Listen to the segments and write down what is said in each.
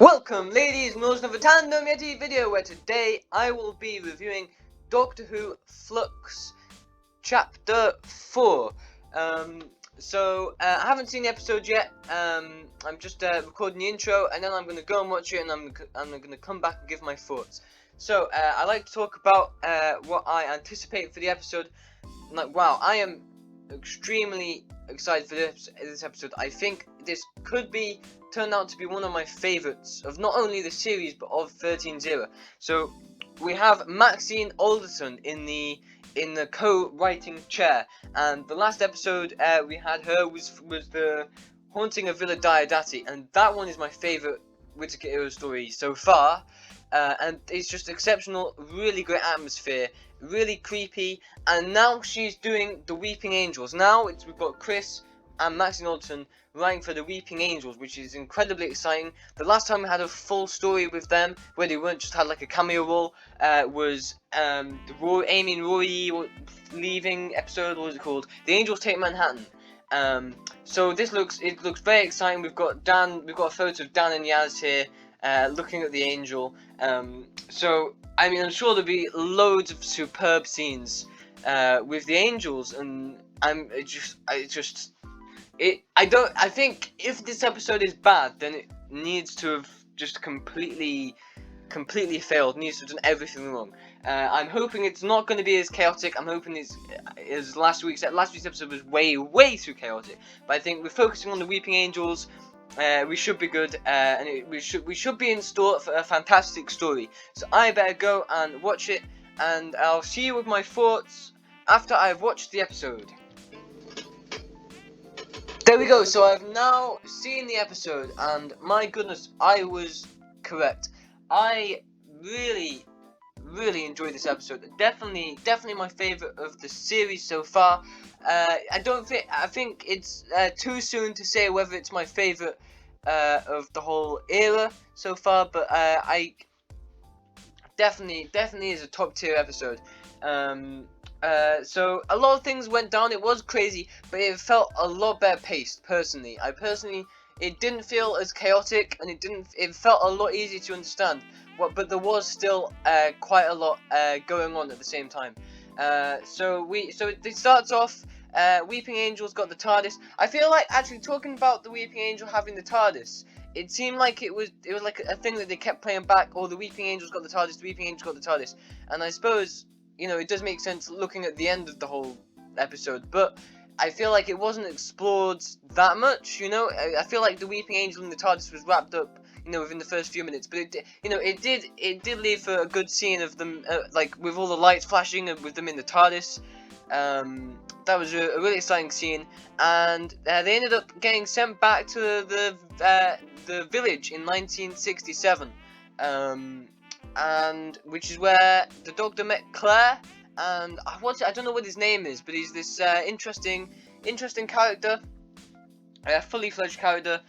Welcome, ladies and gentlemen, of a Tandem Yeti video where today I will be reviewing Doctor Who Flux Chapter 4. I haven't seen the episode yet. I'm just recording the intro, and then I'm going to go and watch it, and I'm going to come back and give my thoughts. I like to talk about what I anticipate for the episode. Like, wow, I am extremely excited for this episode. I think this could be turned out to be one of my favourites of not only the series but of 13-0. So we have Maxine Alderton in the co-writing chair, and the last episode we had her was the Haunting of Villa Diodati, and that one is my favourite Whittaker era story so far. And it's just exceptional, really great atmosphere, really creepy, and now she's doing the Weeping Angels. Now we've got Chris and Maxine Alderton writing for the Weeping Angels, which is incredibly exciting. The last time we had a full story with them, where they weren't just had like a cameo role, was the Amy and Rory leaving episode. What was it called? The Angels Take Manhattan. So this looks very exciting. We've got a photo of Dan and Yaz here. Looking at the angel. So I mean, I'm sure there'll be loads of superb scenes with the angels, and I think if this episode is bad, then it needs to have just completely failed. Needs to have done everything wrong. I'm hoping it's not going to be as chaotic. I'm hoping it's as last week's episode was way too chaotic. But I think we're focusing on the Weeping Angels. We should be good, and we should be in store for a fantastic story. So I better go and watch it, and I'll see you with my thoughts after I've watched the episode. There we go. So I've now seen the episode, and my goodness, I was correct. I really enjoyed this episode. Definitely my favorite of the series so far. I think it's too soon to say whether it's my favorite of the whole era so far, but I definitely is a top tier episode. So a lot of things went down. It was crazy, but it felt a lot better paced. It didn't feel as chaotic, and it felt a lot easier to understand. But there was still quite a lot going on at the same time. So it starts off. Weeping Angel's got the TARDIS. I feel like actually talking about the Weeping Angel having the TARDIS, it seemed like it was like a thing that they kept playing back. Or the Weeping Angel's got the TARDIS. The Weeping Angel's got the TARDIS. And I suppose it does make sense looking at the end of the whole episode, but I feel like it wasn't explored that much. I feel like the Weeping Angel and the TARDIS was wrapped up, within the first few minutes. But it did leave for a good scene of them, like with all the lights flashing and with them in the TARDIS. That was a really exciting scene, and they ended up getting sent back to the village in 1967, and which is where the Doctor met Claire. And I don't know what his name is, but he's this interesting character, fully fledged character,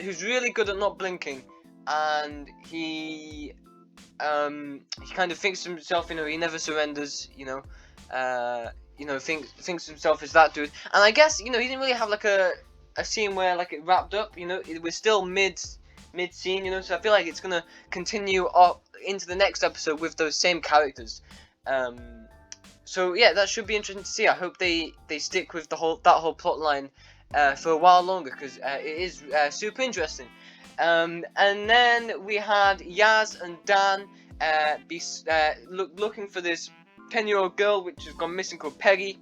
who's really good at not blinking, and he kind of thinks to himself, he never surrenders, thinks to himself as that dude. And I guess he didn't really have like a scene where like it wrapped up, it was still mid scene, so I feel like it's gonna continue up into the next episode with those same characters. So yeah, that should be interesting to see. I hope they stick with that whole plot line for a while longer, because it is super interesting. And then we had Yaz and Dan looking for this 10-year-old girl which has gone missing called Peggy,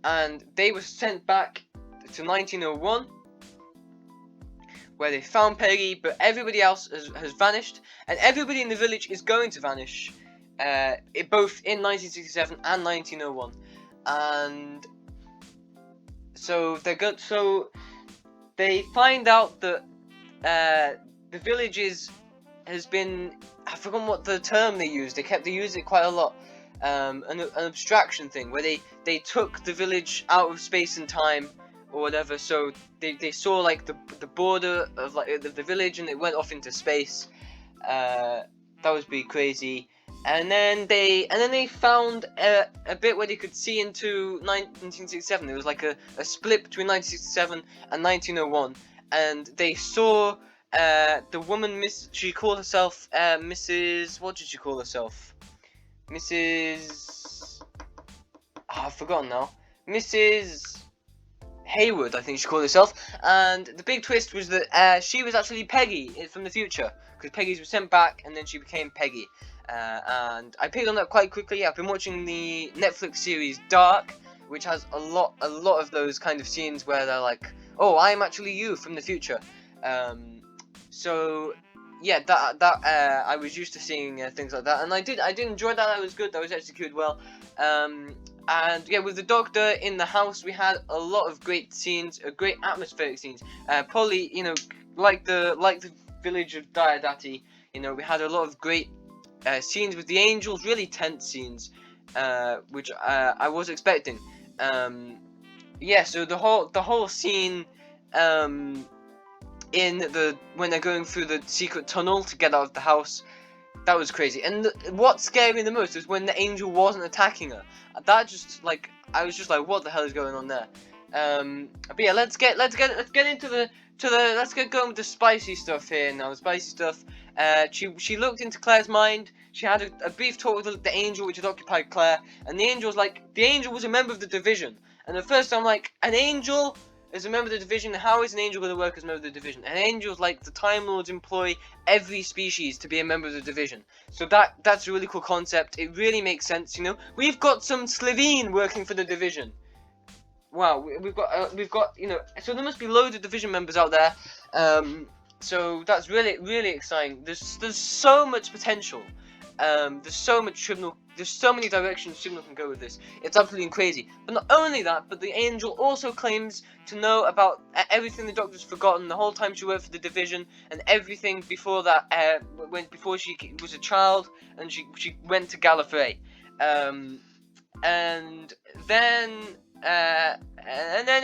and they were sent back to 1901, where they found Peggy, but everybody else has vanished, and everybody in the village is going to vanish. Both in 1967 and 1901, and so they find out that the village has been, I've forgotten what the term they used. They used it quite a lot. An abstraction thing where they took the village out of space and time or whatever. So they saw like the border of like the village, and it went off into space. That was pretty crazy. And then they found a bit where they could see into 1967. There was like a split between 1967 and 1901, and they saw the woman, she called herself Mrs. What did she call herself? Mrs. Oh, I've forgotten now. Mrs. Hayward, I think she called herself. And the big twist was that she was actually Peggy from the future, because Peggy was sent back, and then she became Peggy. And I picked on that quite quickly. I've been watching the Netflix series Dark, which has a lot of those kind of scenes where they're like, "Oh, I'm actually you from the future." So yeah, that I was used to seeing things like that, and I did enjoy that. That was good. That was executed well. And yeah, with the Doctor in the house, we had a lot of great scenes, great atmospheric scenes. Probably, like the village of Diodati, we had a lot of great scenes with the angels, really tense scenes, which I was expecting. Yeah, so the whole scene, when they're going through the secret tunnel to get out of the house, that was crazy. And what scared me the most was when the angel wasn't attacking her. That just I was just like, what the hell is going on there? But yeah, let's get into let's get going with the spicy stuff here now. The spicy stuff. She looked into Claire's mind. She had a brief talk with the angel, which had occupied Claire, and the angel was a member of the division. And at first I'm like, an angel is a member of the division? How is an angel going to work as a member of the division? An angel's like the Time Lords employ every species to be a member of the division. So that's a really cool concept. It really makes sense, We've got some Slovene working for the division. Wow, we've got so there must be loads of division members out there. So that's really exciting. There's so much potential. There's so many directions Signal can go with this. It's absolutely crazy. But not only that, but the angel also claims to know about everything the Doctor's forgotten the whole time she worked for the division, and everything before that, before she was a child and she went to Gallifrey. And then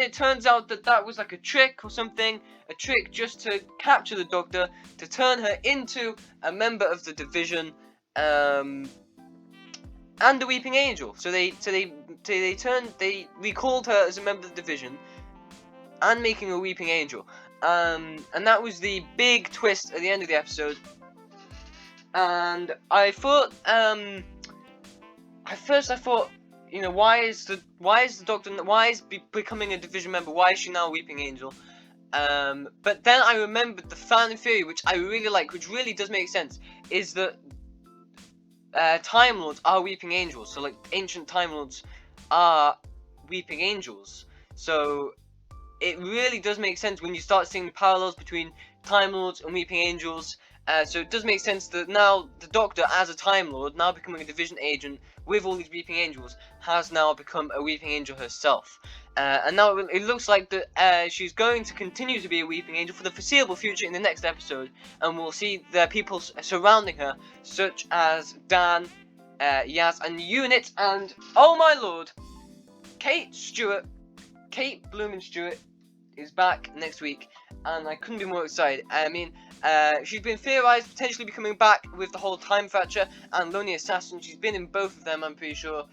it turns out that was like a trick or something, a trick just to capture the Doctor, to turn her into a member of the division, and the Weeping Angel. So they recalled her as a member of the division, and making a Weeping Angel. And that was the big twist at the end of the episode. And I thought, at first I thought, why is the Doctor, why is becoming a division member? Why is she now a Weeping Angel? But then I remembered the fan theory, which I really like, which really does make sense, is that Time Lords are Weeping Angels. So like ancient Time Lords are Weeping Angels. So it really does make sense when you start seeing the parallels between Time Lords and Weeping Angels. So it does make sense that now the Doctor, as a Time Lord, now becoming a division agent with all these Weeping Angels, has now become a Weeping Angel herself. And now it looks like that she's going to continue to be a Weeping Angel for the foreseeable future in the next episode, and we'll see the people surrounding her, such as Dan, Yaz, and Unit, and, oh my lord, Kate Blumen Stewart is back next week, and I couldn't be more excited. I mean, she's been theorized potentially becoming back with the whole Time Thatcher and Lonely Assassin. She's been in both of them, I'm pretty sure.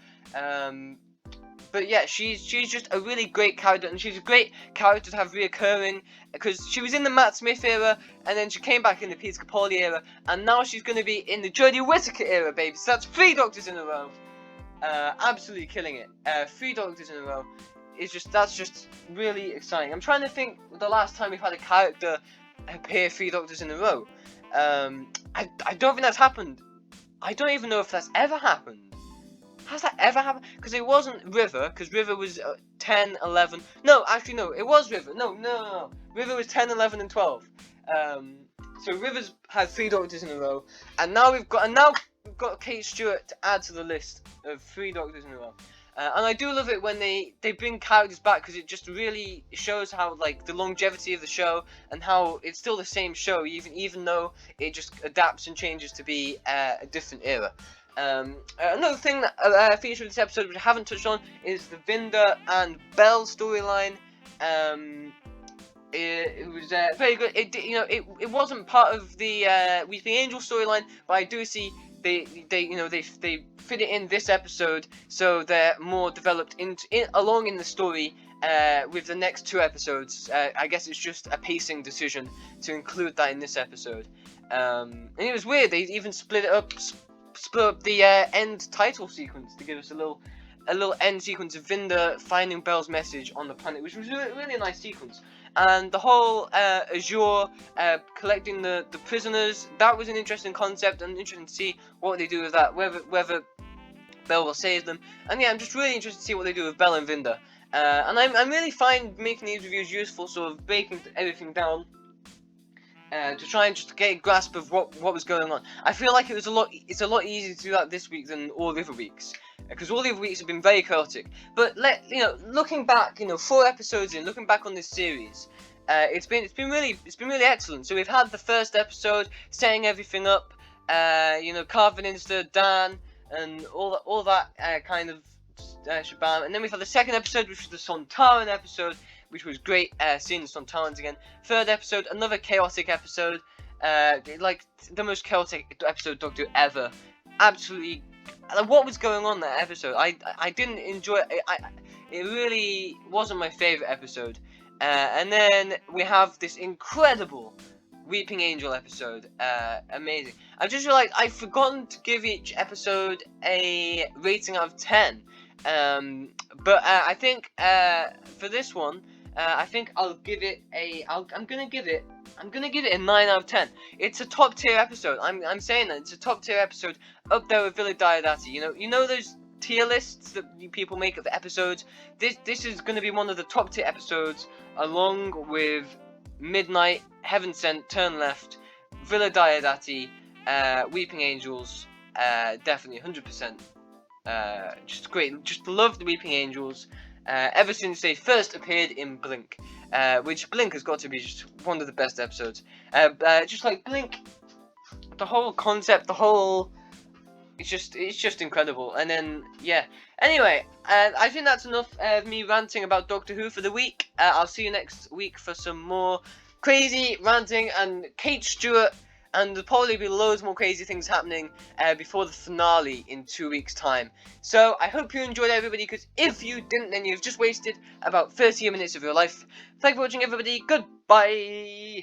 But yeah, she's just a really great character, and she's a great character to have reoccurring, because she was in the Matt Smith era, and then she came back in the Peter Capaldi era, and now she's going to be in the Jodie Whittaker era, baby. So that's 3 Doctors in a row. Absolutely killing it. 3 Doctors in a row. That's just really exciting. I'm trying to think the last time we've had a character appear 3 Doctors in a row. I don't think that's happened. I don't even know if that's ever happened. Has that ever happened? Because it wasn't River, because River was 10, 11. No, actually no, it was River. No. River was 10, 11, and 12. So River's had 3 Doctors in a row, and now we've got Kate Stewart to add to the list of 3 Doctors in a row. And I do love it when they bring characters back, because it just really shows how, like, the longevity of the show, and how it's still the same show even though it just adapts and changes to be a different era. Another thing that featured in this episode, which I haven't touched on, is the Vinder and Bell storyline. It was very good. It wasn't part of the Weeping Angel storyline, but I do see they fit it in this episode, so they're more developed along in the story, with the next 2 episodes. I guess it's just a pacing decision to include that in this episode. And it was weird. They even split up the end title sequence to give us a little end sequence of Vinda finding Belle's message on the planet, which was really a nice sequence. And the whole Azure collecting the prisoners, that was an interesting concept, and interesting to see what they do with that, whether Belle will save them. And yeah, I'm just really interested to see what they do with Belle and Vinda. And I really find making these reviews useful, sort of breaking everything down to try and just get a grasp of what was going on. I feel like it's a lot easier to do that this week than all the other weeks, because all the other weeks have been very chaotic. But looking back, 4 episodes in, looking back on this series, it's been really excellent. So we've had the first episode setting everything up, carving into Dan and all that kind of shabam, and then we've had the second episode, which was the Sontaran episode, which was great, seeing the Sontarans again. Third episode, another chaotic episode, like the most chaotic episode Doctor Who ever. Absolutely, what was going on that episode? I didn't enjoy it. It really wasn't my favourite episode. And then we have this incredible Weeping Angel episode. Amazing. I just realised I've forgotten to give each episode a rating out of 10. But I think for this one, I think I'll give it a. I'm gonna give it a 9 out of 10. It's a top tier episode. I'm saying that it's a top tier episode, up there with Villa Diodati. You know those tier lists that people make of episodes. This is gonna be one of the top tier episodes, along with Midnight, Heaven Sent, Turn Left, Villa Diodati, Weeping Angels. Definitely 100%. Just great. Just love the Weeping Angels. Ever since they first appeared in Blink, which Blink has got to be just one of the best episodes. Just like Blink, the whole concept, it's just incredible. And then yeah. Anyway, I think that's enough of me ranting about Doctor Who for the week. I'll see you next week for some more crazy ranting and Kate Stewart. And there'll probably be loads more crazy things happening before the finale in 2 weeks' time. So I hope you enjoyed, everybody, because if you didn't, then you've just wasted about 30 minutes of your life. Thank you for watching, everybody. Goodbye!